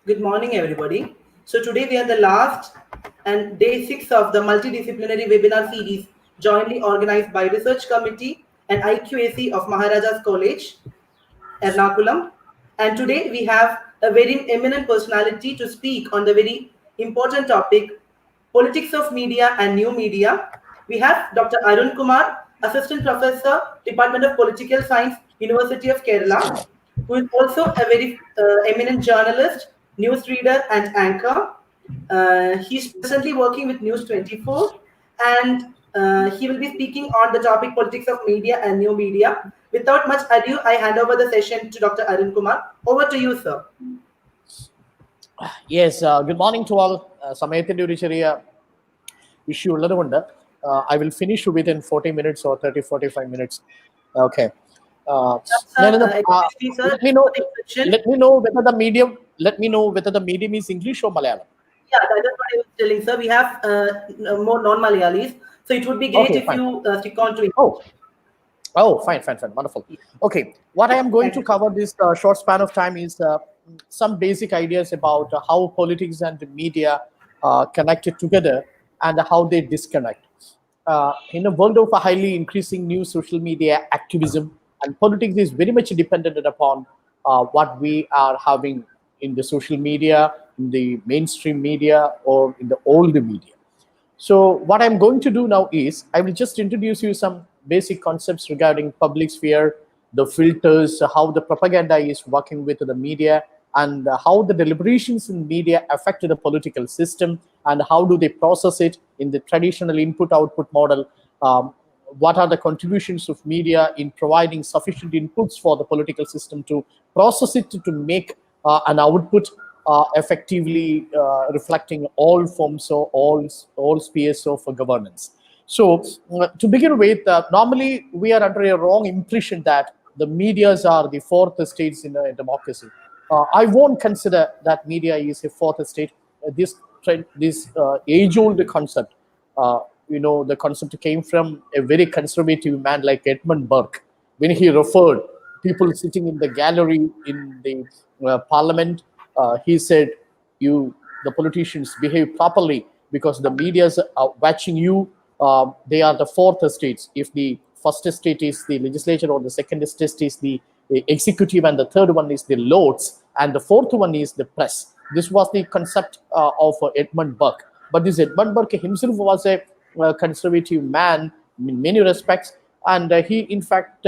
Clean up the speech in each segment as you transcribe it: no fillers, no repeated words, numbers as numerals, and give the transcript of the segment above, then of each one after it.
Good morning, everybody. So today we are the last and day 6 of the multidisciplinary webinar series jointly organized by Research Committee and IQAC of Maharaja's College, Ernakulam. And today we have a very eminent personality to speak on the very important topic, politics of media and new media. We have Dr. Arun Kumar, Assistant Professor, Department of Political Science, University of Kerala, who is also a very eminent journalist, newsreader, and anchor. He's presently working with News 24, and he will be speaking on the topic politics of media and new media. Without much ado, I hand over the session to Dr. Arun Kumar. Over to you, sir. Yes, good morning to all. സമയത്തിന്റെ ഒരു ചെറിയ issue ഉള്ളതുകൊണ്ട് I will finish within 40 minutes or 30-45 minutes. Okay. Let me know whether the medium is English or Malayalam. Yeah, that is what I was telling, sir. We have more non-Malayalis, so it would be great if you stick on to English. Oh, fine, wonderful. Okay, what I am going to cover this short span of time is some basic ideas about how politics and media connected together and how they disconnect. In a world of a highly increasing new social media activism, and politics is very much dependent upon what we are having in the social media, in the mainstream media, or in the old media. So what I'm going to do now is I will just introduce you some basic concepts regarding public sphere, the filters, how the propaganda is working with the media, and how the deliberations in media affect the political system, and how do they process it in the traditional input-output model. What are the contributions of media in providing sufficient inputs for the political system to process it to make an output effectively reflecting all forms or all spheres of governance. So to begin with, normally we are under a wrong impression that the medias are the fourth states in a democracy. I won't consider that media is a fourth state. This age-old concept, the concept came from a very conservative man like Edmund Burke. When he referred people sitting in the gallery in the parliament, he said, the politicians behave properly because the media are watching you. They are the fourth states. If the first state is the legislature, or the second state is the executive, and the third one is the lords, and the fourth one is the press. This was the concept of Edmund Burke. But this Edmund Burke himself was a conservative man in many respects, and he in fact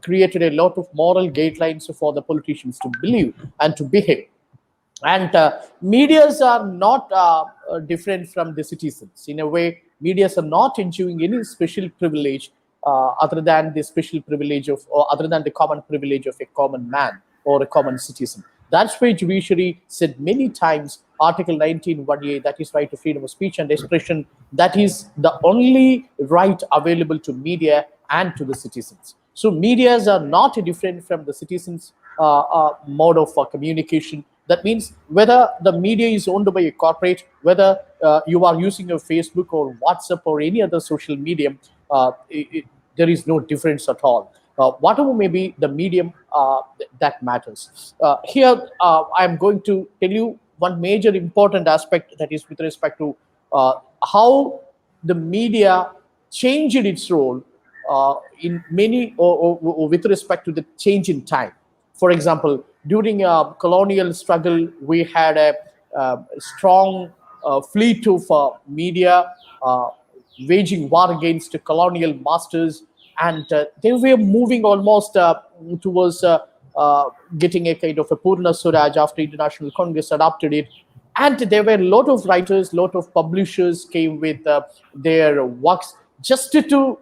created a lot of moral guidelines for the politicians to believe and to behave. And medias are not different from the citizens. In a way, medias are not enjoying any special privilege other than the special privilege of, or other than the common privilege of a common man or a common citizen. That's why judiciary said many times, Article 19(1)(a), that is right to freedom of speech and expression, that is the only right available to media and to the citizens. So medias are not different from the citizens' mode of communication. That means whether the media is owned by a corporate, whether you are using a Facebook or WhatsApp or any other social medium, there is no difference at all. Whatever may be the medium, that matters. Here, I am going to tell you one major important aspect, that is with respect to how the media changed its role in many, or with respect to the change in time. For example, during a colonial struggle, we had a strong fleet of media waging war against colonial masters, and they were moving almost towards getting a kind of a Purna Swaraj after International Congress adopted it. And there were a lot of writers, lot of publishers came with their works just to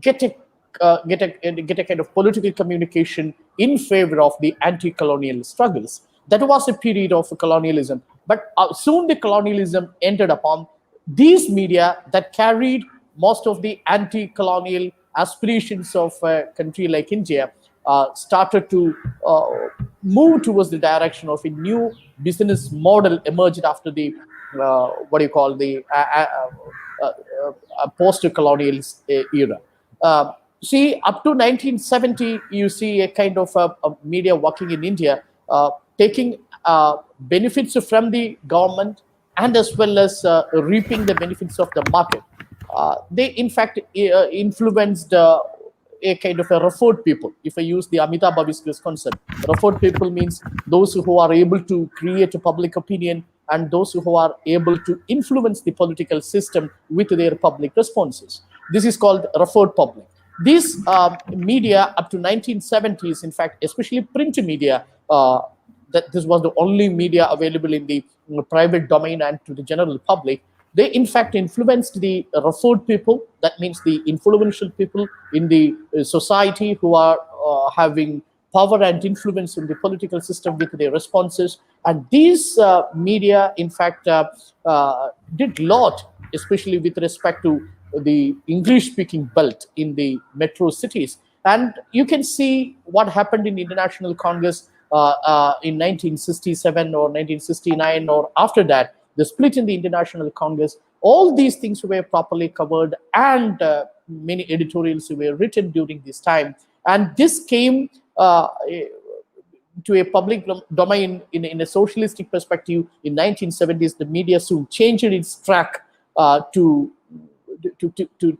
get a kind of political communication in favor of the anti-colonial struggles. That was a period of colonialism. But soon the colonialism ended upon these media that carried most of the anti-colonial aspirations of a country like India, started to move towards the direction of a new business model emerged after the post-colonial era. See, up to 1970, you see a kind of a media working in India, taking benefits from the government and as well as reaping the benefits of the market. They in fact influenced a kind of a referred people. If I use the Amitabh Bhaviskar's concept, referred people means those who are able to create a public opinion and those who are able to influence the political system with their public responses. This is called referred public. These media up to 1970s, in fact, especially print media, that this was the only media available in the private domain and to the general public. They in fact influenced the referred people, that means the influential people in the society who are having power and influence in the political system with their responses. And these media in fact did lot, especially with respect to the English speaking belt in the metro cities. And you can see what happened in International Congress in 1967 or 1969 or after that, the split in the International Congress. All these things were properly covered, and many editorials were written during this time. And this came to a public domain in a socialistic perspective in 1970s. The media soon changed its track to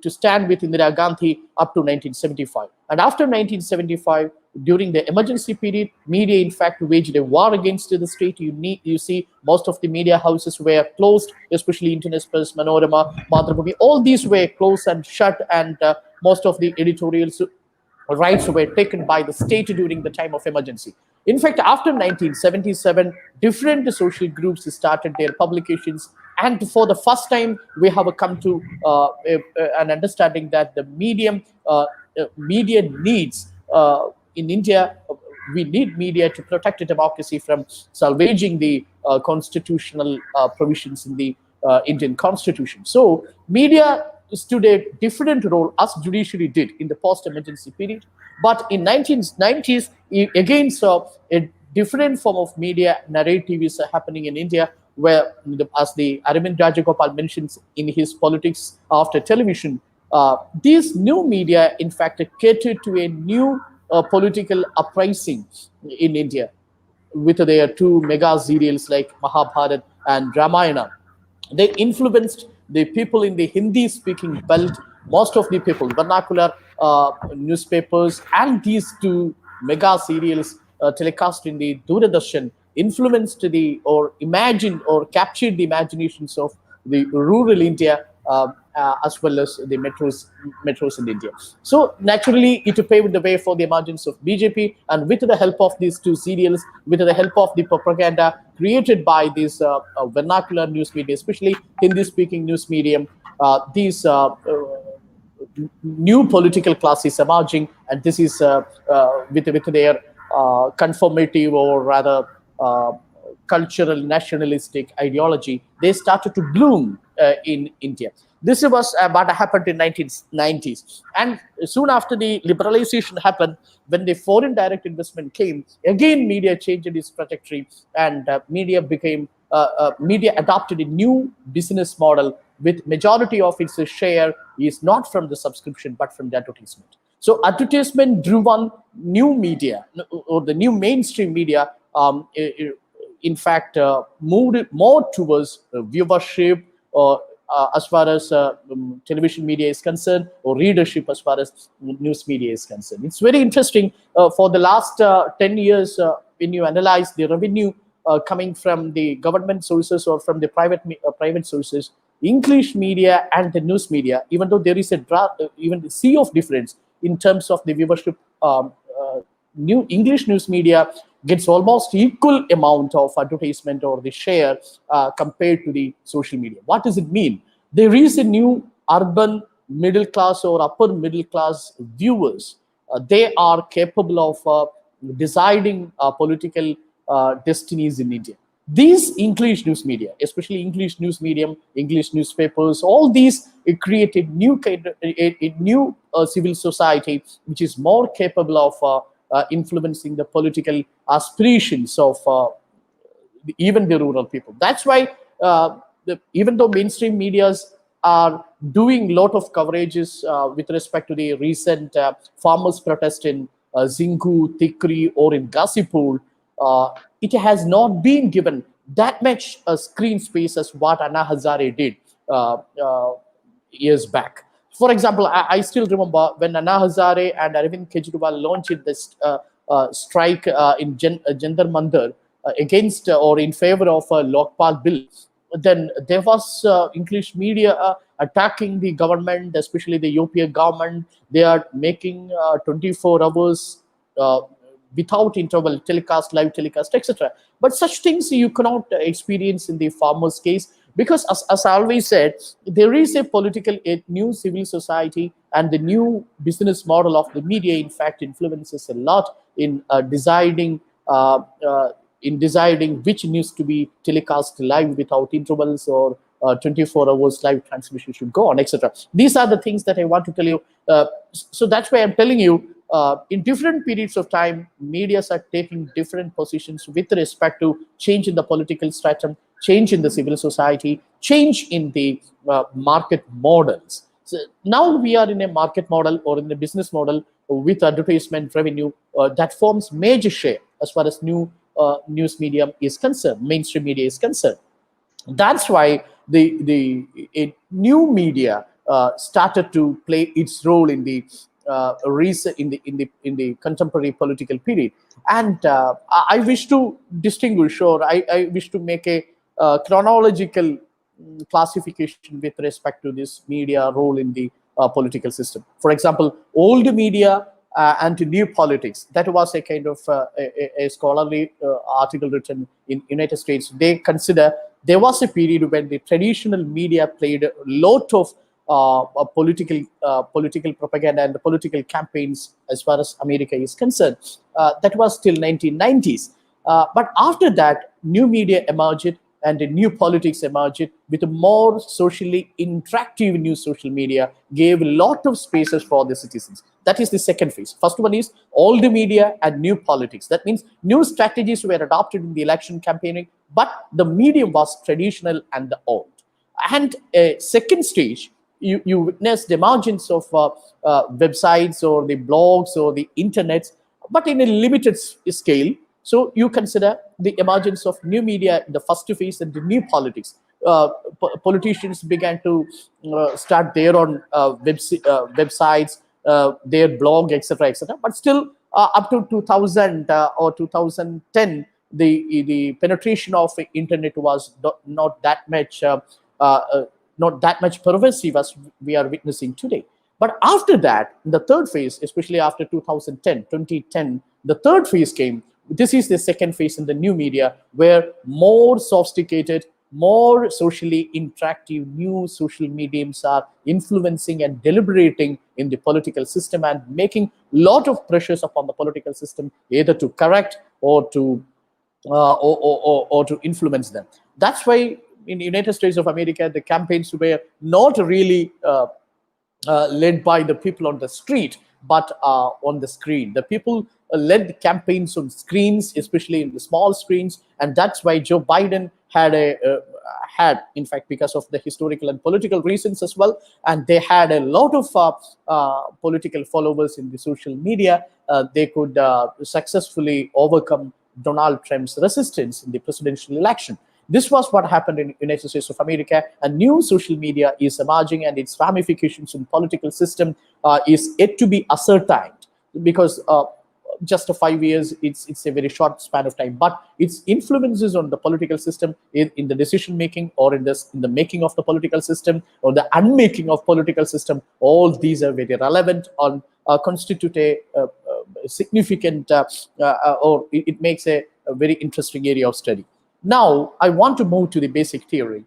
stand with Indira Gandhi up to 1975. And after 1975, during the emergency period, media in fact waged a war against the state. You see most of the media houses were closed, especially Internet Express, Manorama, Mathrubhumi. All these were closed and shut, and most of the editorials rights were taken by the state during the time of emergency. In fact, after 1977, different social groups started their publications, and for the first time, we have come to an understanding that the media needs in India. We need media to protect democracy from salvaging the constitutional provisions in the Indian Constitution. So, media stood a different role as judiciary did in the post-emergency period. But in 1990s, it again saw a different form of media narrative is happening in India, where, as the Arvind Rajagopal mentions in his Politics After Television, these new media, in fact, catered to a new political uprising in India with their two mega serials like Mahabharata and Ramayana. They influenced the people in the Hindi-speaking belt. Most of the people, vernacular newspapers, and these two mega serials telecast in the Doordarshan influenced the or imagined or captured the imaginations of the rural India as well as the metros in India. So naturally, it paved the way for the emergence of BJP, and with the help of these two serials, with the help of the propaganda created by these vernacular news media, especially Hindi-speaking news medium, these new political classes emerging, and this is with their conformative or rather cultural nationalistic ideology, they started to bloom in India. This was what happened in 1990s. And soon after the liberalization happened, when the foreign direct investment came, again media changed its trajectory, and media adopted a new business model with majority of its share is not from the subscription but from the advertisement. So advertisement driven new media or the new mainstream media in fact moved more towards viewership as far as television media is concerned, or readership as far as news media is concerned. It's very interesting. For the last 10 years, when you analyze the revenue coming from the government sources or from the private sources, English media and the news media, even though there is even the sea of difference in terms of the viewership, new English news media gets almost equal amount of advertisement or the share compared to the social media. What does it mean? There is a new urban middle class or upper middle class viewers. They are capable of deciding political destinies in India. These English news media, especially English news medium, English newspapers, all these created a new civil society which is more capable of influencing the political aspirations of even the rural people. That's why even though mainstream medias are doing a lot of coverages with respect to the recent farmers' protest in Zingu, Tikri, or in Ghazipur, it has not been given that much screen space as what Anna Hazare did years back. For example, I still remember when Anna Hazare and Arvind Kejriwal launched this strike in Jantar Mandir against or in favor of a Lokpal bill. Then there was English media attacking the government, especially the UPA government. They are making 24 hours without interval telecast, live telecast, etc. But such things you cannot experience in the farmer's case, because as I always said, there is a a new civil society, and the new business model of the media in fact influences a lot in uh, uh, deciding which news to be telecast live without intervals, or 24 hours live transmission should go on, etc. These are the things that I want to tell you. So that's why I'm telling you, in different periods of time, medias are taking different positions with respect to change in the political stratum, change in the civil society, change in the market models. So now we are in a market model or in a business model with advertisement revenue that forms major share as far as news medium is concerned, mainstream media is concerned. That's why the new media started to play its role in the recent in the contemporary political period. And I wish to distinguish, or I wish to make a chronological classification with respect to this media role in the political system. For example, old media and new politics. That was a kind of a scholarly article written in United States. They consider there was a period when the traditional media played a lot of political propaganda and the political campaigns as far as America is concerned. That was till 1990s. But after that, new media emerged and a new politics emerged with a more socially interactive new social media, gave a lot of spaces for the citizens. That is the second phase. First one is old media and new politics. That means new strategies were adopted in the election campaigning, but the medium was traditional and the old. And a second stage, you witness the emergence of websites or the blogs or the internet, but in a limited scale. So you consider the emergence of new media in the first phase and the new politics. Politicians began to start their own websites, their blog, etc., etc. But still, up to 2000 or 2010, the penetration of the internet was not that much not that much pervasive as we are witnessing today. But after that, in the third phase, especially after 2010, the third phase came. This is the second phase in the new media, where more sophisticated, more socially interactive new social mediums are influencing and deliberating in the political system and making a lot of pressures upon the political system, either to correct or to or to influence them. That's why in the United States of America, the campaigns were not really led by the people on the street, but on the screen. The people led the campaigns on screens, especially in the small screens, and that's why Joe Biden had, in fact, because of the historical and political reasons as well, and they had a lot of political followers in the social media. They could successfully overcome Donald Trump's resistance in the presidential election. This was what happened in the United States of America. A new social media is emerging, and its ramifications in political system is yet to be ascertained, because just 5 years, it's a very short span of time, but its influences on the political system in the decision making, or in the making of the political system, or the unmaking of political system, all these are very relevant on constitute a significant or it makes a very interesting area of study. Now, I want to move to the basic theory.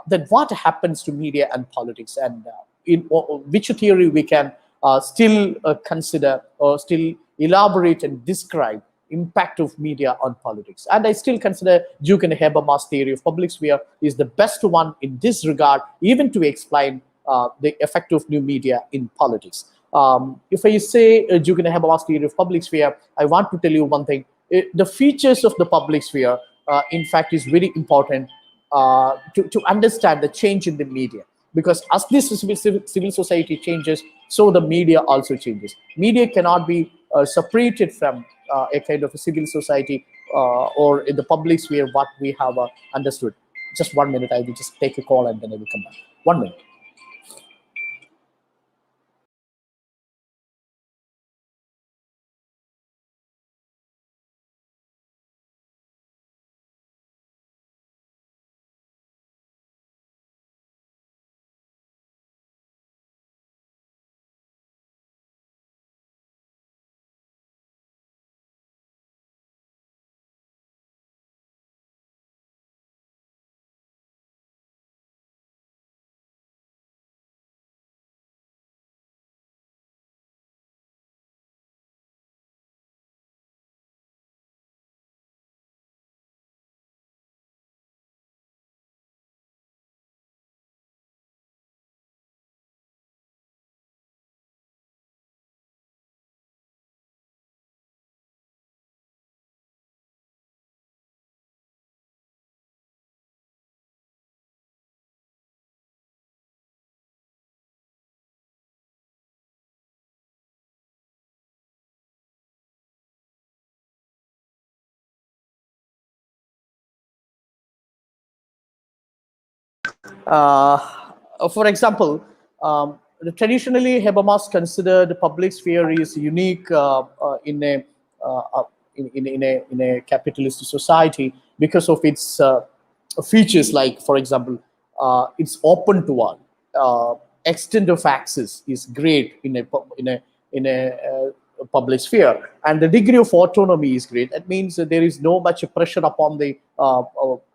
Then what happens to media and politics, and in which theory we can still consider or still elaborate and describe impact of media on politics. And I still consider Duke and Habermas theory of public sphere is the best one in this regard, even to explain the effect of new media in politics. If I say Duke and Habermas theory of public sphere, I want to tell you one thing. The features of the public sphere, in fact, is very important to understand the change in the media. Because as this civil society changes, so the media also changes. Media cannot be separated from a kind of a civil society or in the public sphere what we have understood. Just 1 minute, I will just take a call and then I will come back. 1 minute. Uh, for example, traditionally, Habermas considered the public sphere is unique in a capitalist society because of its features, like, for example, it's open to all. Extent of access is great in a public sphere, and the degree of autonomy is great. That means that there is no much pressure upon the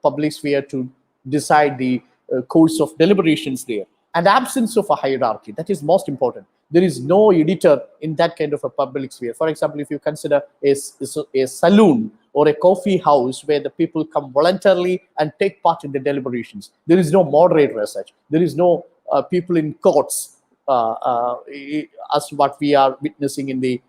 public sphere to decide the course of deliberations there, and absence of a hierarchy, that is most important. There is no editor in that kind of a public sphere. For example, if you consider a saloon or a coffee house where the people come voluntarily and take part in the deliberations, there is no moderator as such. There is no people in courts, as what we are witnessing in the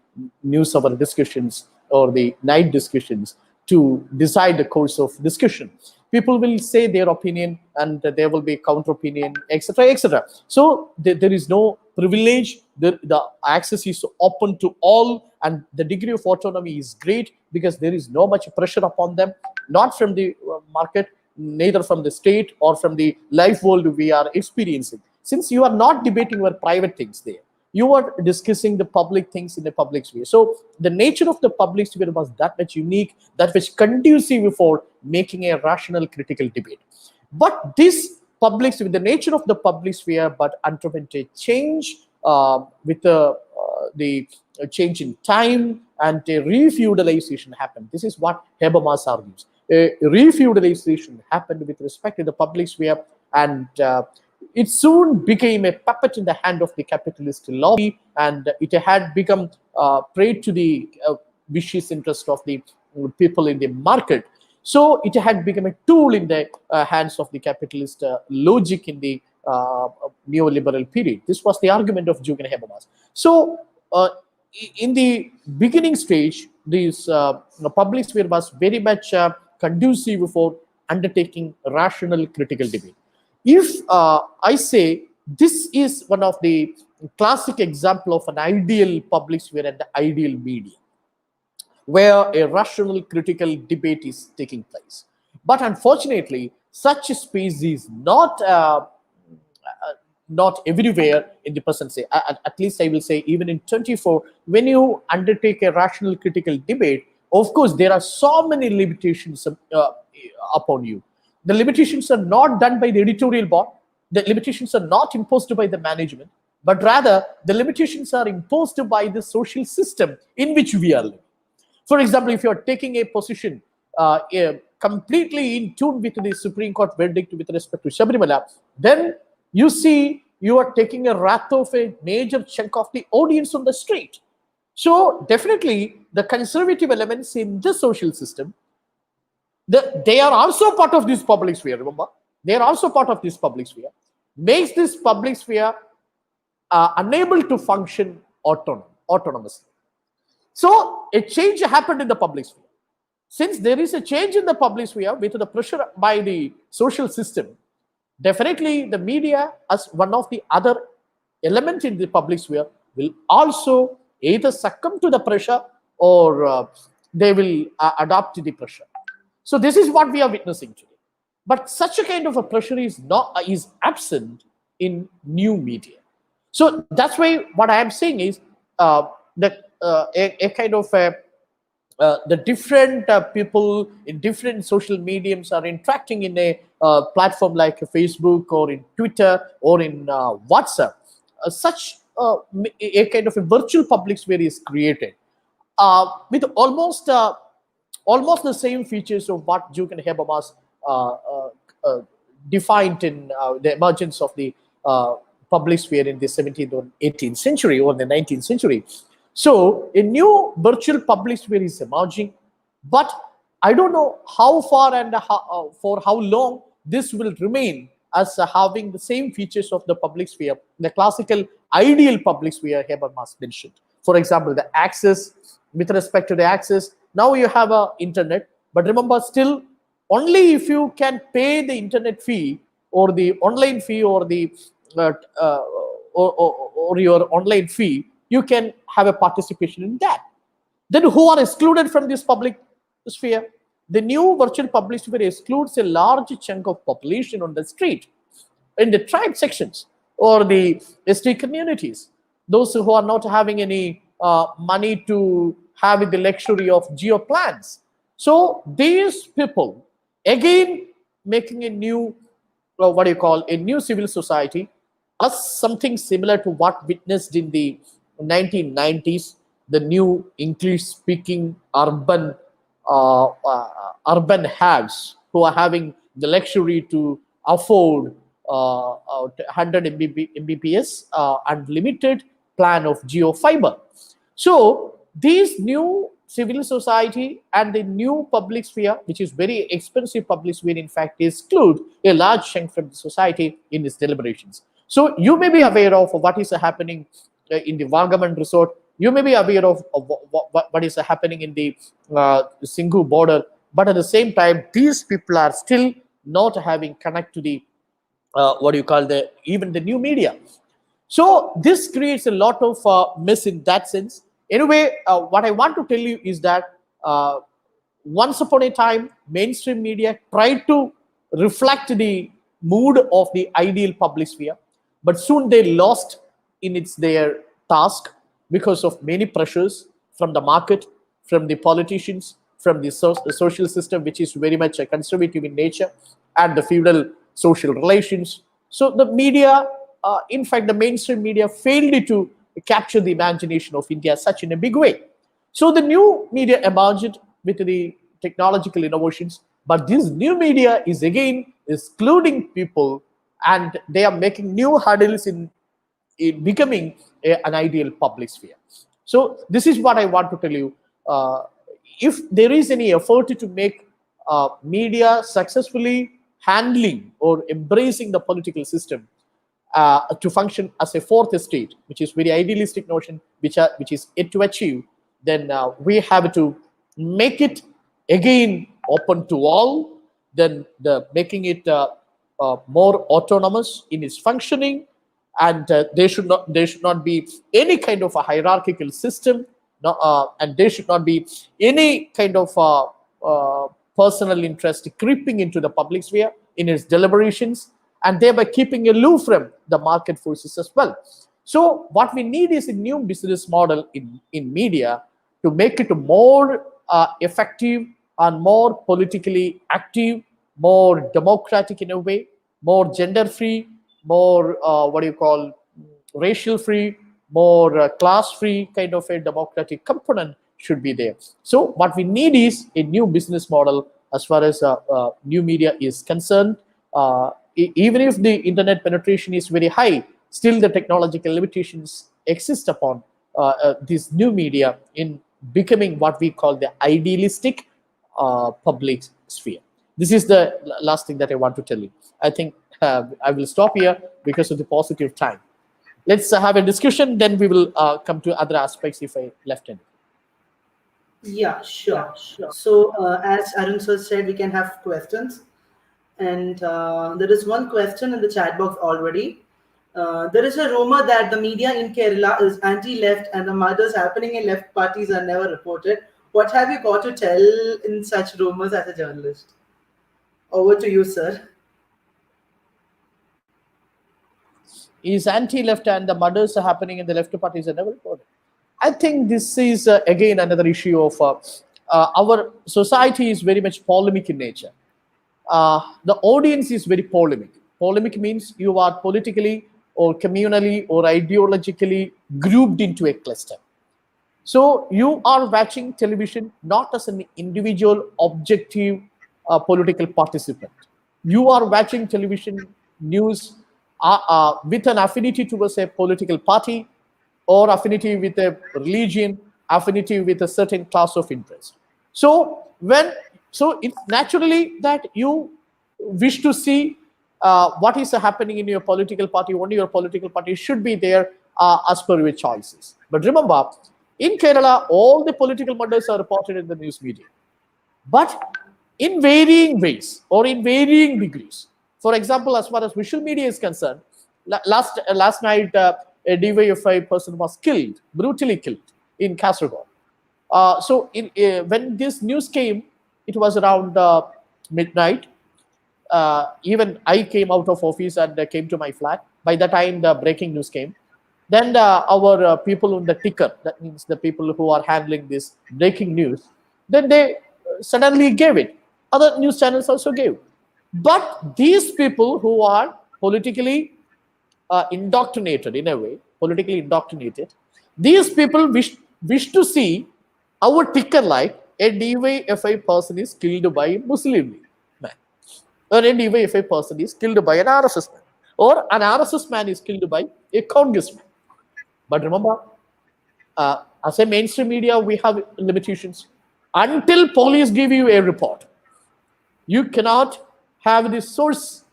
news hour discussions or the night discussions, to decide the course of discussion. People will say their opinion and there will be counter opinion, etc., etc. So there is no privilege. The access is open to all, and the degree of autonomy is great because there is no much pressure upon them, not from the market, neither from the state or from the life world we are experiencing. Since you are not debating your private things there, you are discussing the public things in the public sphere. So the nature of the public sphere was that much unique, that was conducive for making a rational critical debate. But this public sphere, the nature of the public sphere, but underwent a change with the change in time, and a refeudalization happened. This is what Habermas argues. A refeudalization happened with respect to the public sphere, and it soon became a puppet in the hand of the capitalist lobby, and it had become prey to the vicious interest of the people in the market. So it had become a tool in the hands of the capitalist logic in the neoliberal period. This was the argument of Jürgen Habermas. So in the beginning stage, this public sphere was very much conducive for undertaking rational critical debate. If I say this is one of the classic example of an ideal public sphere and the ideal media, where a rational critical debate is taking place. But unfortunately, such a space is not everywhere in the present day. At least I will say even in 24, when you undertake a rational critical debate, of course, there are so many limitations upon you. The limitations are not done by the editorial board. The limitations are not imposed by the management, but rather the limitations are imposed by the social system in which we are living. For example, if you are taking a position completely in tune with the Supreme Court verdict with respect to Sabarimala, then you see you are taking a wrath of a major chunk of the audience on the street. So definitely the conservative elements in the social system, they are also part of this public sphere, remember? They are also part of this public sphere, makes this public sphere unable to function autonomously. So a change happened in the public sphere. Since there is a change in the public sphere with the pressure by the social system, definitely the media as one of the other elements in the public sphere will also either succumb to the pressure or they will adapt to the pressure. So this is what we are witnessing today. But such a kind of a pressure is absent in new media. So that's why what I am saying is that a kind of the different people in different social mediums are interacting in a platform like Facebook or in Twitter or in WhatsApp. Such a kind of a virtual public sphere is created with almost the same features of what Duke and Habermas uh, defined in the emergence of the public sphere in the 17th or 18th century or the 19th century. So a new virtual public sphere is emerging, but I don't know how far and for how long this will remain as having the same features of the public sphere, the classical ideal public sphere Habermas mentioned. For example, the access, with respect to the access, now you have a internet, but remember, still only if you can pay the internet fee or the online fee or the uh, uh, or your online fee, you can have a participation in that. Then who are excluded from this public sphere? The new virtual public sphere excludes a large chunk of population on the street, in the tribe sections or the ST communities, those who are not having any money to have the luxury of geo plans. So these people, again, making a new, what do you call, a new civil society, as something similar to what witnessed in the 1990s, the new English-speaking urban haves who are having the luxury to afford 100 Mbps unlimited plan of geo fiber. So these new civil society and the new public sphere, which is very expensive public sphere, in fact, exclude a large chunk from the society in its deliberations. So you may be aware of what is happening in the Vargaman resort. You may be aware of what is happening in the Singhu border. But at the same time, these people are still not having connect to the what do you call, the even the new media. So this creates a lot of mess in that sense. Anyway, what I want to tell you is that once upon a time, mainstream media tried to reflect the mood of the ideal public sphere, but soon they lost in its their task because of many pressures from the market, from the politicians, from the social system, which is very much conservative in nature, and the feudal social relations. So the media, in fact, the mainstream media failed to capture the imagination of India such in a big way. So the new media emerged with the technological innovations, but this new media is again excluding people, and they are making new hurdles in becoming an ideal public sphere. So this is what I want to tell you. If there is any effort to make media successfully handling or embracing the political system to function as a fourth estate, which is very idealistic notion, which is yet to achieve, then we have to make it again open to all. Then making it more autonomous in its functioning, and there should not be any kind of a hierarchical system, no, and there should not be any kind of personal interest creeping into the public sphere in its deliberations, and thereby keeping aloof from the market forces as well. So what we need is a new business model in media to make it more effective and more politically active, more democratic in a way, more gender free, more what do you call, racial free, more class free kind of a democratic component should be there. So what we need is a new business model as far as new media is concerned. Even if the internet penetration is very high, still the technological limitations exist upon this new media in becoming what we call the idealistic public sphere. This is the last thing that I want to tell you. I think I will stop here because of the positive time. Let's have a discussion, then we will come to other aspects if I left any. Yeah, sure. So, as Arun sir said, we can have questions. And there is one question in the chat box already. There is a rumor that the media in Kerala is anti-left and the murders happening in left parties are never reported. What have you got to tell in such rumors as a journalist? Over to you, sir. Is anti-left and the murders are happening in the left parties and everything. I think this is again another issue of our society is very much polemic in nature. The audience is very polemic. Polemic means you are politically or communally or ideologically grouped into a cluster. So you are watching television not as an individual objective political participant. You are watching television news with an affinity towards a political party or affinity with a religion, affinity with a certain class of interest. So it's naturally that you wish to see what is happening in your political party. Only your political party should be there as per your choices. But remember, in Kerala, all the political murders are reported in the news media, but in varying ways or in varying degrees. For example, as far as visual media is concerned, last night a DYFI person was killed, brutally killed in Kasaragod. When this news came, it was around midnight. Even I came out of office and came to my flat. By the time the breaking news came, then our people on the ticker, that means the people who are handling this breaking news, then they suddenly gave it. Other news channels also gave. But these people who are politically indoctrinated in a way, politically indoctrinated, these people wish to see our ticker like a DYFI person is killed by a Muslim man, or a DYFI person is killed by an RSS man, or an RSS man is killed by a congressman. But remember, as a mainstream media, we have limitations. Until police give you a report, you cannot have this source,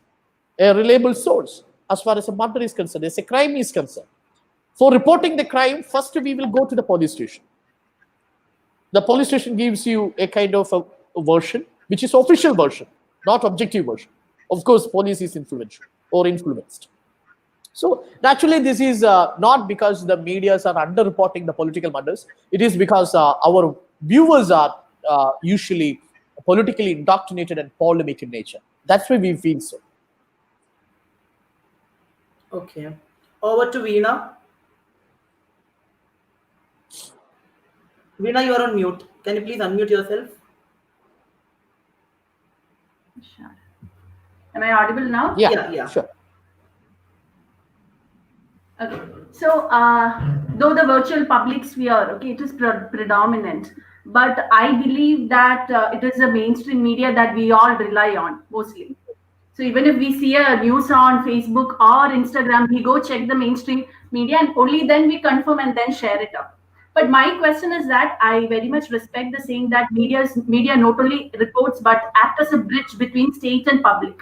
a reliable source, as far as a murder is concerned, as a crime is concerned. For reporting the crime, first we will go to the police station. The police station gives you a kind of a version, which is official version, not objective version. Of course, police is influential or influenced. So naturally, this is not because the medias are underreporting the political murders. It is because our viewers are usually politically indoctrinated and polemic in nature. That's why we feel so. Okay. Over to Veena. Veena, you are on mute. Can you please unmute yourself? Sure. Am I audible now? Yeah. Sure. Okay. So, though the virtual public sphere, okay, it is predominant, but I believe that it is the mainstream media that we all rely on mostly. So even if we see a news on Facebook or Instagram, we go check the mainstream media and only then we confirm and then share it up. But my question is that I very much respect the saying that media not only reports but act as a bridge between state and public.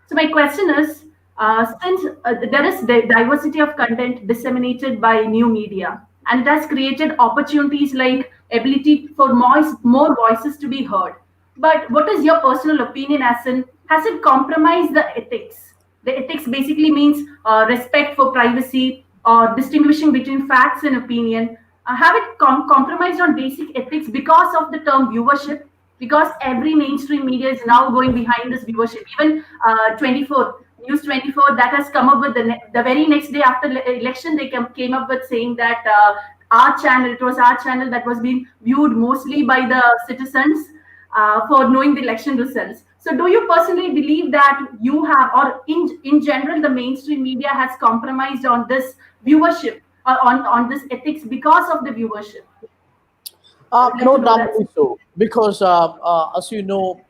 So my question is, since there is diversity of content disseminated by new media, and it has created opportunities like ability for more voices to be heard. But what is your personal opinion as in, has it compromised the ethics? The ethics basically means respect for privacy or distinguishing between facts and opinion. Have it compromised on basic ethics because of the term viewership? Because every mainstream media is now going behind this viewership. Even 24 News 24 that has come up with the very next day after election, they came up with saying that it was our channel that was being viewed mostly by the citizens for knowing the election results. So do you personally believe that you have, or in general, the mainstream media has compromised on this viewership, or on this ethics because of the viewership? No, doubtly so. Because as you know,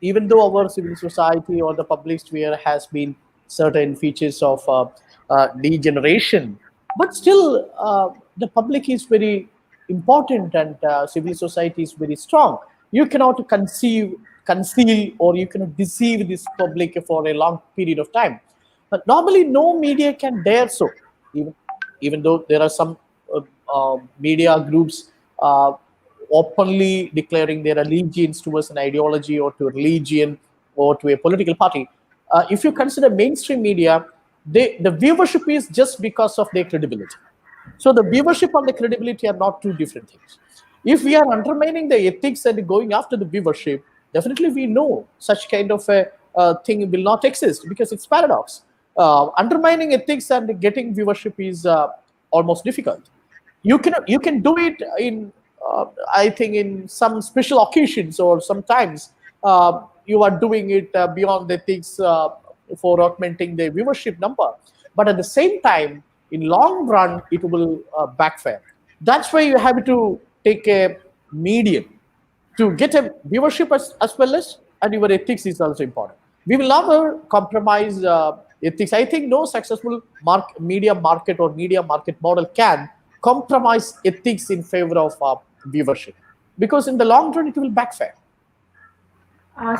even though our civil society or the public sphere has been certain features of degeneration, but still the public is very important and civil society is very strong. You cannot conceal or you cannot deceive this public for a long period of time. But normally, no media can dare so. Even though there are some media groups openly declaring their allegiance towards an ideology or to a religion or to a political party, if you consider mainstream media, the viewership is just because of their credibility. So the viewership and the credibility are not two different things. If we are undermining the ethics and going after the viewership, definitely we know such kind of a thing will not exist because it's paradox. Undermining ethics and getting viewership is almost difficult. You can do it in I think in some special occasions, or sometimes you are doing it beyond ethics for augmenting the viewership number, but at the same time in long run it will backfire. That's why you have to take a medium to get a viewership as well as, and your ethics is also important. We will never compromise ethics. I think no successful media market or media market model can compromise ethics in favor of viewership, because in the long run it will backfire.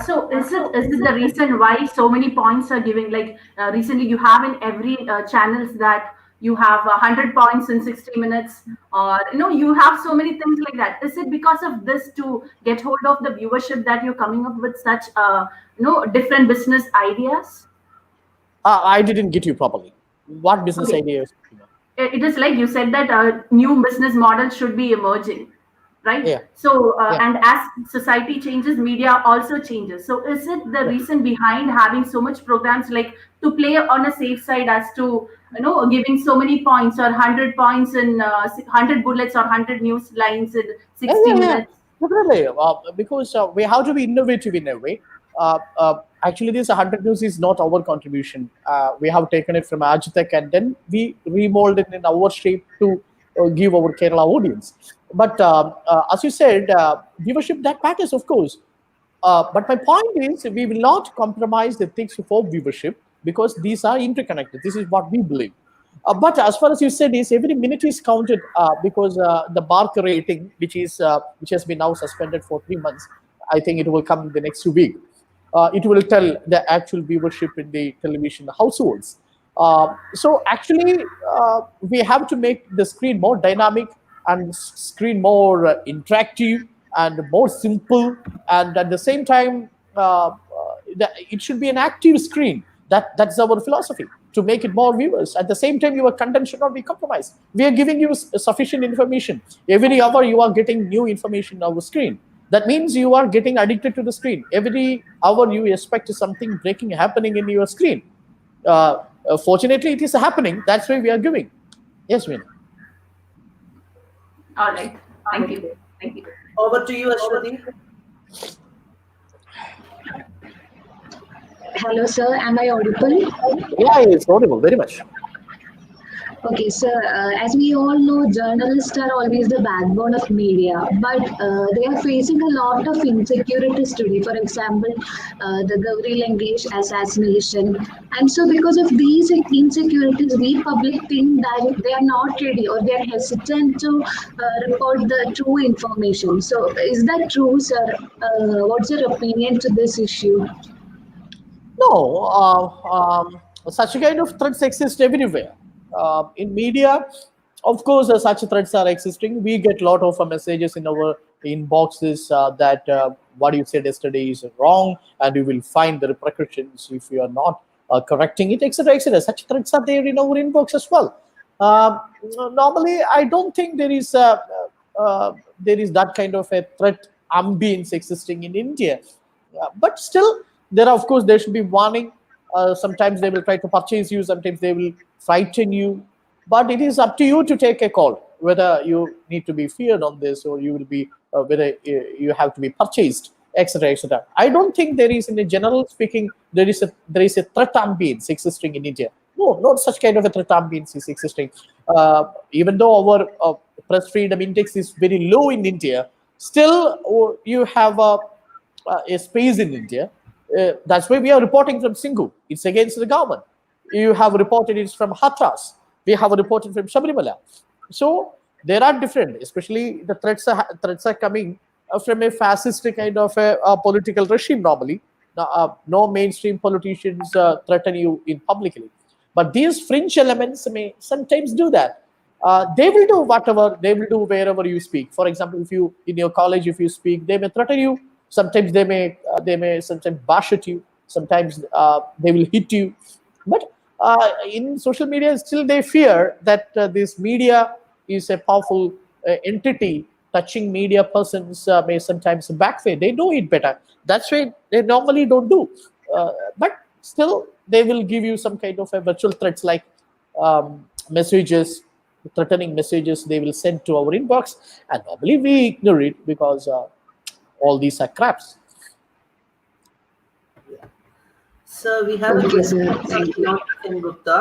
So is it the reason why so many points are giving? Like recently, you have in every channels that you have 100 points in 60 minutes, or you have so many things like that. Is it because of this to get hold of the viewership that you're coming up with such different business ideas? I didn't get you properly. What business Okay, idea? it is like you said that new business models should be emerging, right? Yeah, So yeah. and as society changes, media also changes. So is it the Yeah. reason behind having so much programs, like to play on a safe side, as to giving so many points, or 100 points in 100 bullets, or 100 news lines in Yeah, 60 yeah, yeah. minutes Definitely. Because we have to be innovative in a way. Actually, this 100 news is not our contribution. We have taken it from Agitek and then we remolded it in our shape to give our Kerala audience. But as you said, viewership that matters, of course. But my point is, we will not compromise the things for viewership because these are interconnected. This is what we believe. But as far as you said, is every minute is counted because the bark rating, which has been now suspended for 3 months, I think it will come in the next week. It will tell the actual viewership in the television households. So actually, we have to make the screen more dynamic and screen more interactive and more simple, and at the same time, it should be an active screen. That's our philosophy, to make it more viewers. At the same time, your content should not be compromised. We are giving you sufficient information. Every hour you are getting new information on the screen. That means you are getting addicted to the screen. Every hour you expect something breaking happening in your screen. Fortunately, it is happening. That's why we are giving. Yes, Veena. All right, thank you. Over to you, Ashwati. Hello, sir. Am I audible? Yeah, it's audible very much. Okay, sir. As we all know, journalists are always the backbone of media, but they are facing a lot of insecurities today. For example, the Gauri Langesh assassination. And so, because of these insecurities, we public think that they are not ready, or they are hesitant to report the true information. So, is that true, sir? What's your opinion to this issue? No, such kind of threats exist everywhere. In media, of course, such threats are existing. We get a lot of messages in our inboxes that what you said yesterday is wrong, and you will find the repercussions if you are not correcting it, etc., etc. Such threats are there in our inbox as well. Normally, I don't think there is that kind of a threat ambience existing in India. But still, there are, of course, there should be warning. Sometimes they will try to purchase you, sometimes they will frighten you. But it is up to you to take a call whether you need to be feared on this, or you will be whether you have to be purchased, etc., etc. I don't think there is, in a general speaking, there is a threat ambience existing in India. No, not such kind of a threat ambience is existing. Even though our press freedom index is very low in India, still you have a space in India. That's why we are reporting from Singhu. It's against the government. You have reported it from Hathras. We have reported from Sabrimala. So there are different, especially the threats are coming from a fascist kind of a political regime normally. No mainstream politicians threaten you in publicly. But these fringe elements may sometimes do that. They will do whatever they will do wherever you speak. For example, if you in your college, if you speak, they may threaten you. Sometimes they may sometimes bash at you. Sometimes they will hit you. But in social media, still they fear that this media is a powerful entity touching media persons may sometimes backfire. They know it better. That's why they normally don't do. But still, they will give you some kind of a virtual threats like messages, threatening messages they will send to our inbox, and normally we ignore it because all these are craps. So we have a Okay, question sir. from Thank you. Sen Gupta.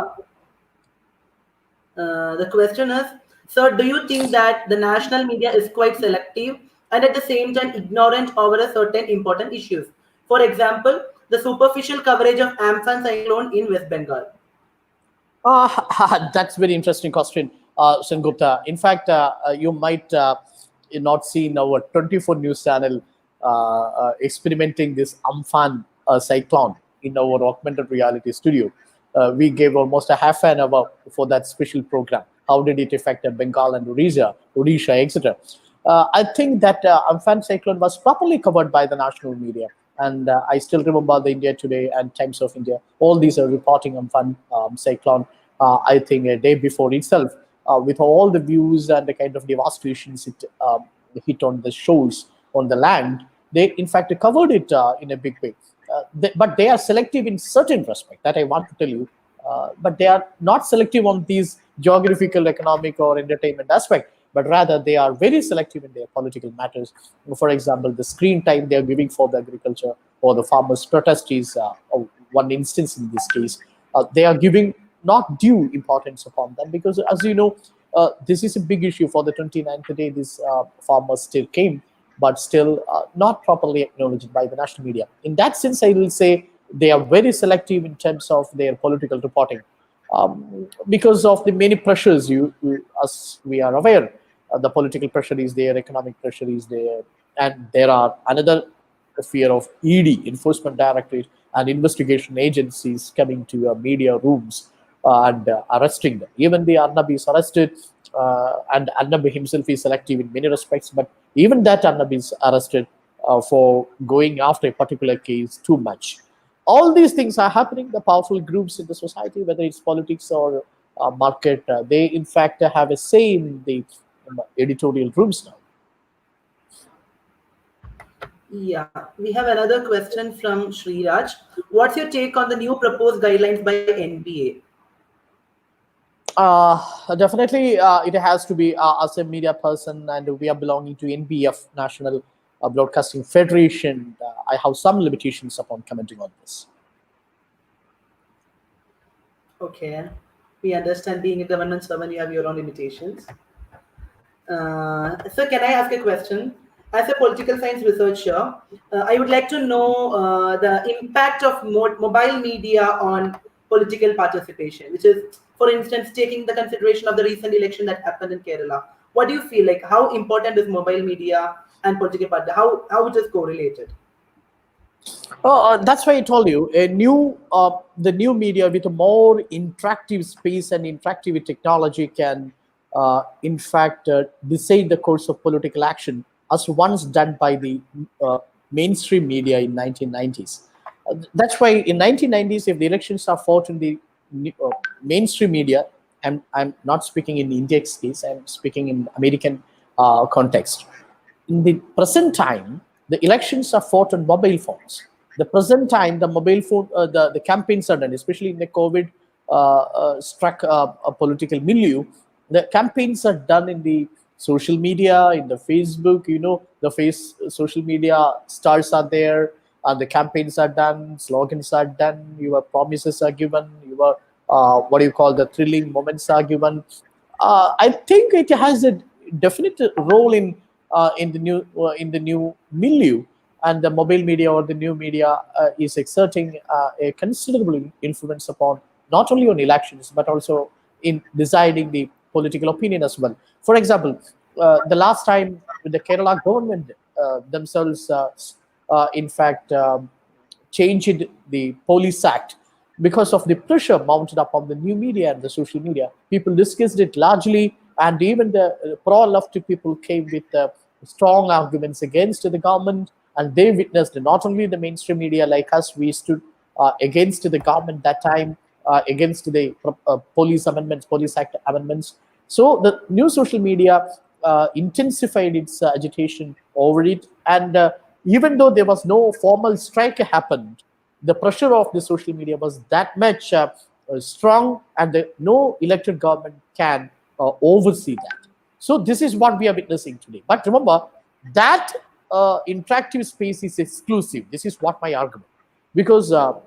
The question is, sir, do you think that the national media is quite selective and at the same time ignorant over a certain important issues? For example, the superficial coverage of Amphan cyclone in West Bengal. That's very interesting question, Sengupta. In fact, you might not seen our 24 news channel experimenting this Amphan cyclone in our augmented reality studio. We gave almost a half an hour for that special program. How did it affect Bengal and Odisha, etc. I think that Amphan cyclone was properly covered by the national media. And I still remember the India Today and Times of India. All these are reporting on Amphan cyclone. I think a day before itself, with all the views and the kind of devastations it hit on the shores, on the land. They in fact covered it in a big way. But they are selective in certain respect that I want to tell you. But they are not selective on these geographical, economic, or entertainment aspect, but rather they are very selective in their political matters. For example, the screen time they are giving for the agriculture or the farmers' protest is one instance in this case. They are giving not due importance upon them because, as you know, this is a big issue for the 29th day. These farmers still came, but still not properly acknowledged by the national media. In that sense, I will say they are very selective in terms of their political reporting. Because of the many pressures, as we are aware, the political pressure is there, economic pressure is there, and there are another fear of ED, Enforcement Directorate, and investigation agencies coming to media rooms and arresting them. Even the Arnab is arrested, and Arnab himself is selective in many respects, but even that Arnab is arrested for going after a particular case too much. All these things are happening. The powerful groups in the society, whether it's politics or market, they in fact have a say in the editorial rooms now. Yeah, we have another question from Sriraj. What's your take on the new proposed guidelines by NBA? Definitely, it has to be as a media person, and we are belonging to NBF, National Broadcasting Federation. I have some limitations upon commenting on this. Okay, we understand being a government servant, you have your own limitations. So, can I ask a question? As a political science researcher, I would like to know the impact of mobile media on political participation, which is, for instance, taking the consideration of the recent election that happened in Kerala. What do you feel like? How important is mobile media and political party? How it is correlated? That's why I told you the new media with a more interactive space and interactive technology can, in fact, decide the course of political action as once done by the mainstream media in 1990s. That's why in 1990s, if the elections are fought in the mainstream media, and I'm not speaking in India's case, I'm speaking in American context. In the present time, the elections are fought on mobile phones. The present time, the mobile phone, the campaigns are done, especially in the COVID struck a political milieu. The campaigns are done in the social media, in the Facebook. You know, the social media stars are there, and the campaigns are done, slogans are done, your promises are given, your what do you call the thrilling moments are given. I think it has a definite role in the new milieu, and the mobile media or the new media is exerting a considerable influence upon not only on elections but also in deciding the political opinion as well. For example, the last time with the Kerala government themselves, in fact, changed the police act because of the pressure mounted upon the new media and the social media. People discussed it largely, and even the pro-left people came with strong arguments against the government, and they witnessed not only the mainstream media like us, we stood against the government that time, against the police act amendments. So the new social media intensified its agitation over it. And even though there was no formal strike happened, the pressure of the social media was that much strong, and no elected government can oversee that. So this is what we are witnessing today. But remember that interactive space is exclusive. This is what my argument, because the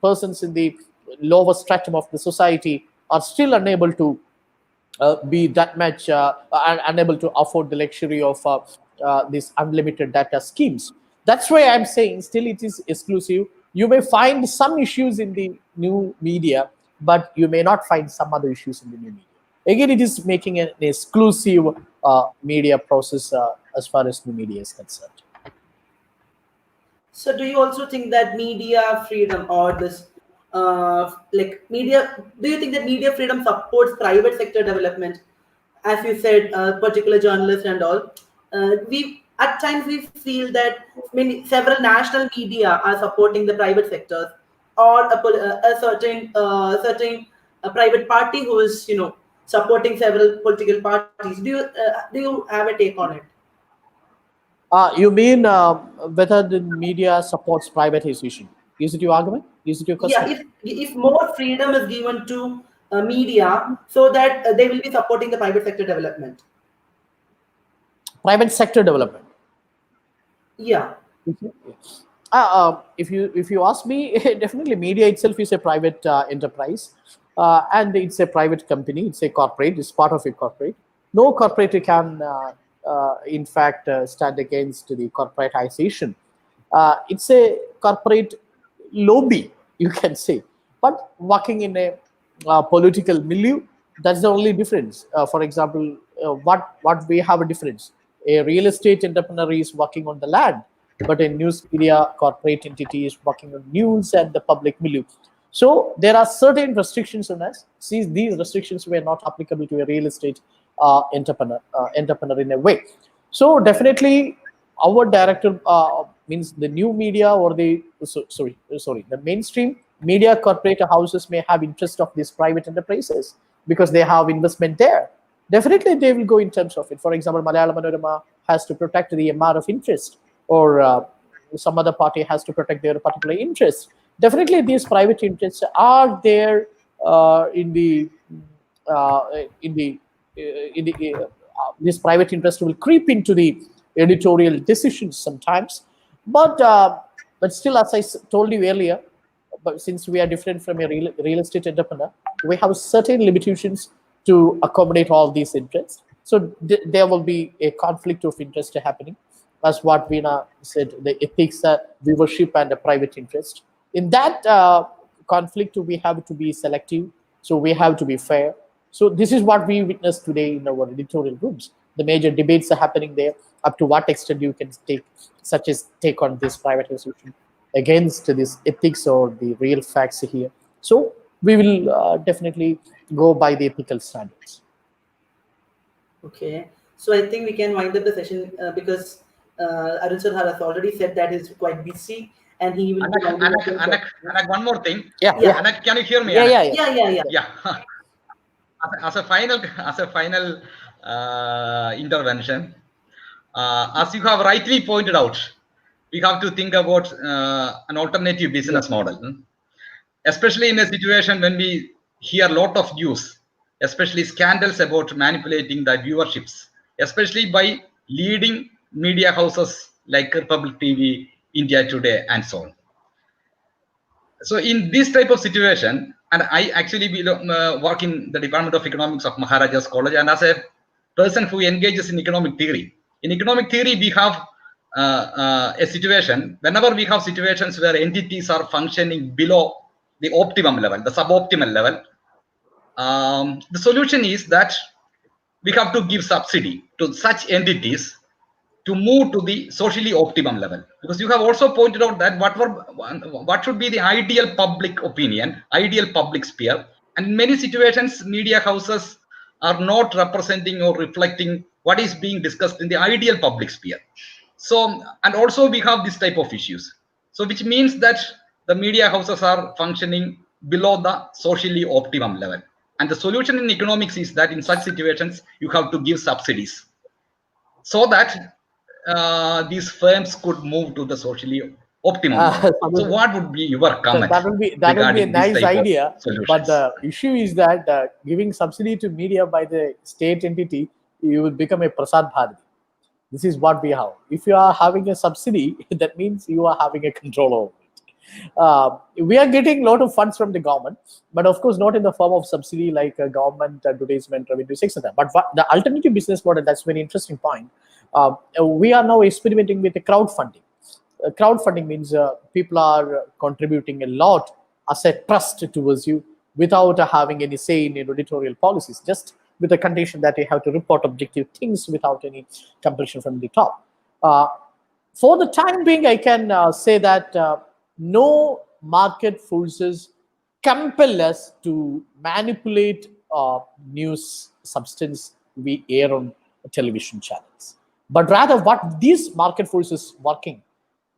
persons in the lower stratum of the society are still unable to be that much unable to afford the luxury of these unlimited data schemes. That's why I'm saying still it is exclusive. You may find some issues in the new media, but you may not find some other issues in the new media. Again, it is making an exclusive media process as far as new media is concerned. So, do you also think that media freedom or this, like media, do you think that media freedom supports private sector development? As you said, particular journalists and all. We at times we feel that several national media are supporting the private sectors, or a certain private party who is supporting several political parties. Do you have a take on it? You mean whether the media supports privatization? Is it your argument? Is it your Yeah, question? if more freedom is given to media, so that they will be supporting the private sector development. Private sector development. Yeah. If you ask me, definitely media itself is a private enterprise, and it's a private company. It's a corporate. It's part of a corporate. No corporate can, in fact, stand against the corporatization. It's a corporate lobby, you can say, but working in a political milieu. That's the only difference. For example, what we have a difference. A real estate entrepreneur is working on the land, but a news media corporate entity is working on news and the public milieu. So there are certain restrictions on us. See, these restrictions were not applicable to a real estate entrepreneur in a way. So definitely, our director means the new media or the mainstream media corporate houses may have interest of these private enterprises because they have investment there. Definitely, they will go in terms of it. For example, Malayalam Manorama has to protect the amount of interest, or some other party has to protect their particular interest. Definitely, these private interests are there in the uh, in the this private interest will creep into the editorial decisions sometimes. But still, as I told you earlier, but since we are different from a real estate entrepreneur, we have certain limitations to accommodate all these interests. So there will be a conflict of interest happening, as what Veena said, the ethics, viewership, and the private interest. In that conflict, we have to be selective. So we have to be fair. So this is what we witness today in our editorial rooms. The major debates are happening there. Up to what extent you can take on this privatization against this ethics or the real facts here. So we will definitely go by the ethical standards. Okay. So I think we can wind up the session because Arun sir has already said that he's quite busy and he will be winding up the Anak, one more thing. Yeah. Anak, can you hear me? Yeah, Anak? yeah, yeah. Yeah. Yeah. As a final intervention, as you have rightly pointed out, we have to think about an alternative business model, especially in a situation when we hear a lot of news, especially scandals about manipulating the viewerships, especially by leading media houses like Republic TV, India Today, and so on. So in this type of situation, and I actually work in the Department of Economics of Maharaja's College, and as a person who engages in economic theory, we have a situation, whenever we have situations where entities are functioning below the optimum level, the suboptimal level, the solution is that we have to give subsidy to such entities to move to the socially optimum level, because you have also pointed out that what should be the ideal public opinion, ideal public sphere, and in many situations media houses are not representing or reflecting what is being discussed in the ideal public sphere. So, and also we have this type of issues, so which means that the media houses are functioning below the socially optimum level. And the solution in economics is that in such situations, you have to give subsidies so that these firms could move to the socially optimum model. So what would be your comment that will be a regarding this nice type idea, of solutions? but the issue is that giving subsidy to media by the state entity, you will become a Prasad Bharati. This is what we have. If you are having a subsidy, that means you are having a control over it. We are getting a lot of funds from the government, but of course not in the form of subsidy like government advertisement revenue, etc. But the alternative business model, that's a very interesting point. We are now experimenting with the crowdfunding. Crowdfunding means people are contributing a lot as a trust towards you without having any say in editorial policies, just with the condition that you have to report objective things without any compulsion from the top. For the time being, I can say that no market forces compel us to manipulate news substance we air on television channels. But rather, what these market forces working,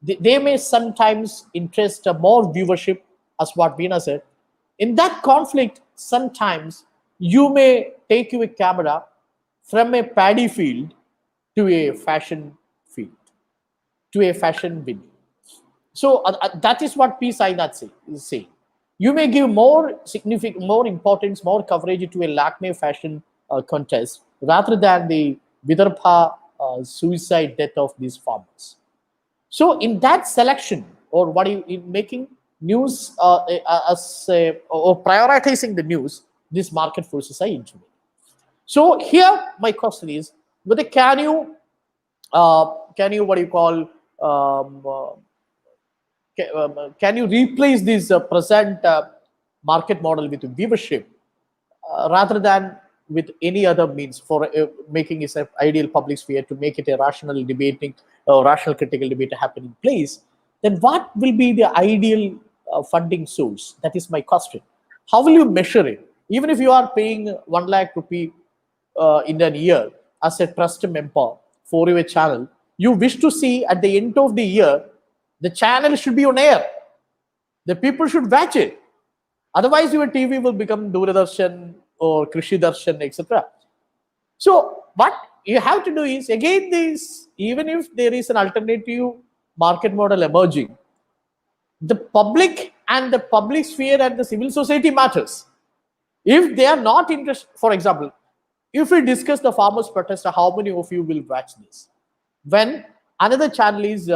they may sometimes interest more viewership, as what Veena said. In that conflict, sometimes you may take your camera from a paddy field to a fashion field, to a fashion venue. So that is what P. Sainath is saying. You may give more significant, more importance, more coverage to a Lakme fashion contest rather than the Vidarbha suicide death of these farmers. So in that selection, or what you in making news or prioritizing the news, these market forces are into it. So here my question is, whether can you what do you call can you replace this present market model with viewership rather than with any other means for making it an ideal public sphere, to make it a rational debating or rational critical debate happening place? Then what will be the ideal funding source? That is my question. How will you measure it? Even if you are paying 1 lakh rupee in a year as a trust member for your channel, you wish to see at the end of the year the channel should be on air. The people should watch it. Otherwise, your TV will become Doordarshan or Krishi Darshan, etc. So what you have to do is, again, this, even if there is an alternative market model emerging, the public and the public sphere and the civil society matters. If they are not interested, for example, if we discuss the farmers' protest, how many of you will watch this? When another channel is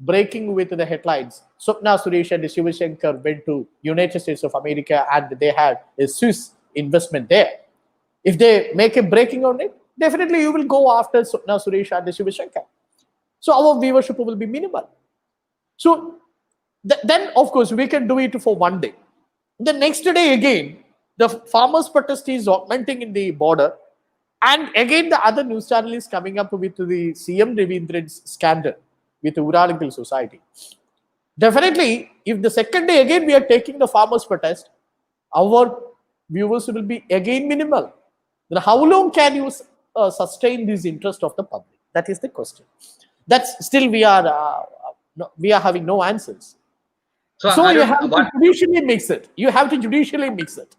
breaking with the headlines, Swapna Suresh and Shiva Shankar went to United States of America and they had a Swiss investment there. If they make a breaking on it, definitely you will go after Swapna Suresh and Shiva Shankar. So our viewership will be minimal. So then, of course, we can do it for one day. The next day again, the farmers' protest is augmenting in the border. And again, the other news channel is coming up with the CM Ravindran's scandal with the Ural Society. Definitely, if the second day again we are taking the farmers' protest, our viewers will be again minimal. Then how long can you sustain this interest of the public? That is the question. That's still we are having no answers. So you have to judicially mix it. You have to judicially mix it.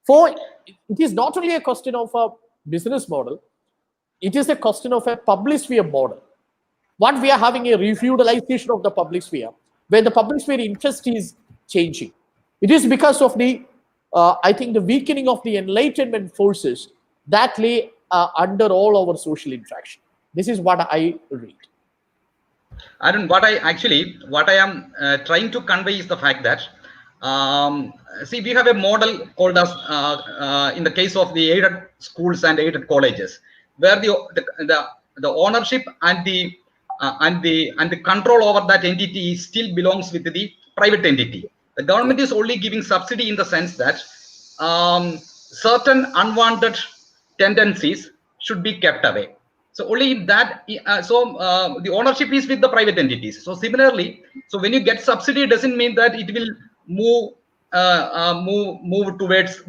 For it is not only a question of a business model, it is a question of a public sphere model. What we are having a refeudalization of the public sphere, where the public sphere interest is changing. It is because of the, I think, the weakening of the enlightenment forces that lay under all our social interaction. This is what I read. Arun, what I am trying to convey is the fact that, see, we have a model called as, in the case of the aided schools and aided colleges, where the ownership and the control over that entity still belongs with the private entity. The government is only giving subsidy in the sense that certain unwanted tendencies should be kept away. So only that, the ownership is with the private entities. So similarly, so when you get subsidy, it doesn't mean that it will move towards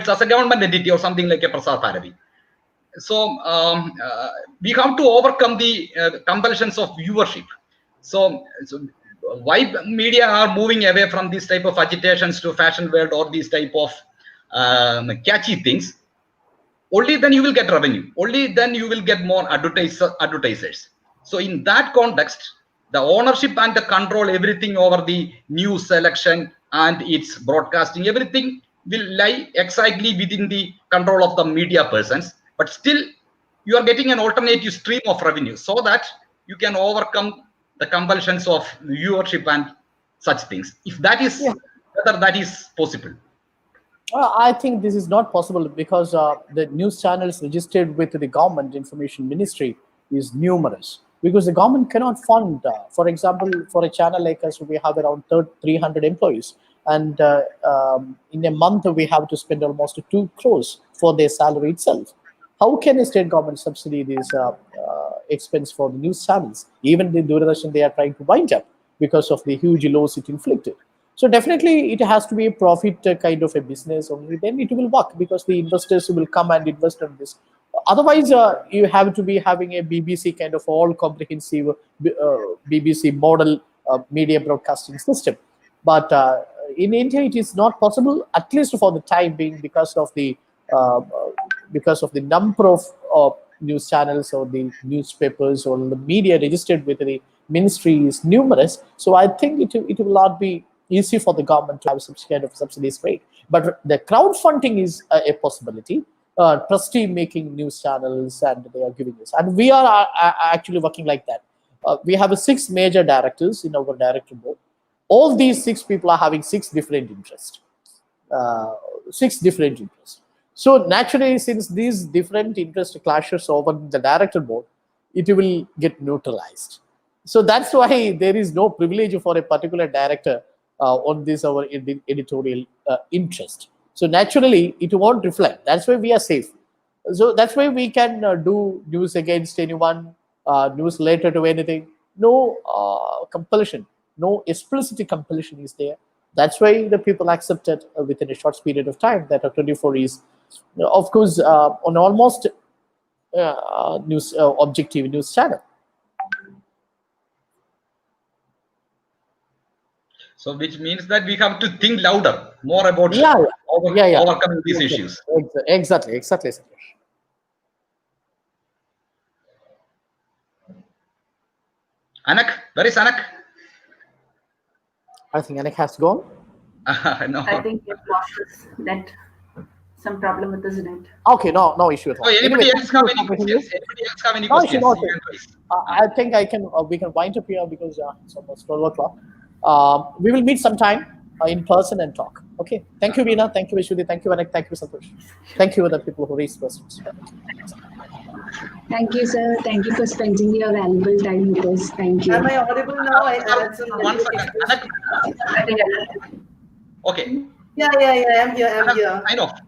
as a government entity or something like a Prasar Bharati. So we have to overcome the compulsions of viewership. So why media are moving away from this type of agitations to fashion world or these type of catchy things. Only then you will get revenue. Only then you will get more advertisers. So in that context, the ownership and the control, everything over the news selection and its broadcasting, everything will lie exactly within the control of the media persons. But still, you are getting an alternative stream of revenue so that you can overcome the compulsions of viewership and such things. If that is, whether that is possible. I think this is not possible because the news channels registered with the government information ministry is numerous. Because the government cannot fund, for example, for a channel like us, we have around 300 employees. And in a month, we have to spend almost 2 crores for their salary itself. How can a state government subsidy this expense for the news channels? Even the Doordarshan, they are trying to wind up because of the huge loss it inflicted. So definitely it has to be a profit kind of a business only, then it will work because the investors will come and invest in this. Otherwise, you have to be having a BBC kind of all comprehensive BBC model media broadcasting system. But in India, it is not possible, at least for the time being, because of the number of news channels or the newspapers or the media registered with the ministry is numerous. So I think it will not be easy for the government to have some kind of subsidies rate. But the crowdfunding is a possibility. Trustee making news channels, and they are giving this. And we are actually working like that. We have 6 major directors in our director board. All these 6 people are having 6 different interests. 6 different interests. So naturally, since these different interest clashes over the director board, it will get neutralized. So that's why there is no privilege for a particular director on this our editorial interest. So naturally, it won't reflect. That's why we are safe. So that's why we can do news against anyone, news related to anything. No compulsion, no explicit compulsion is there. That's why the people accepted within a short period of time that 24 is, of course, on almost news objective news channel. So which means that we have to think louder, more about overcoming these issues. Exactly. Anak, where is Anak? I think Anak has gone. No. I think we've lost his net. Some problem with his net. Okay, no issue at all. So anybody Anyway, else have any questions? Anybody else have any questions? No, You can raise. I think we can wind up here because it's almost 12 o'clock. We will meet sometime in person and talk. Okay. Thank you, Veena. Thank you, Vishwati. Thank you, Anak. Thank you, Santosh. Thank you, the people who raised questions. Thank you, sir. Thank you for spending your valuable time with us. Thank you. Am I audible now? I had some 1 second. Anak. I think Okay. Yeah. I'm here. Sign off.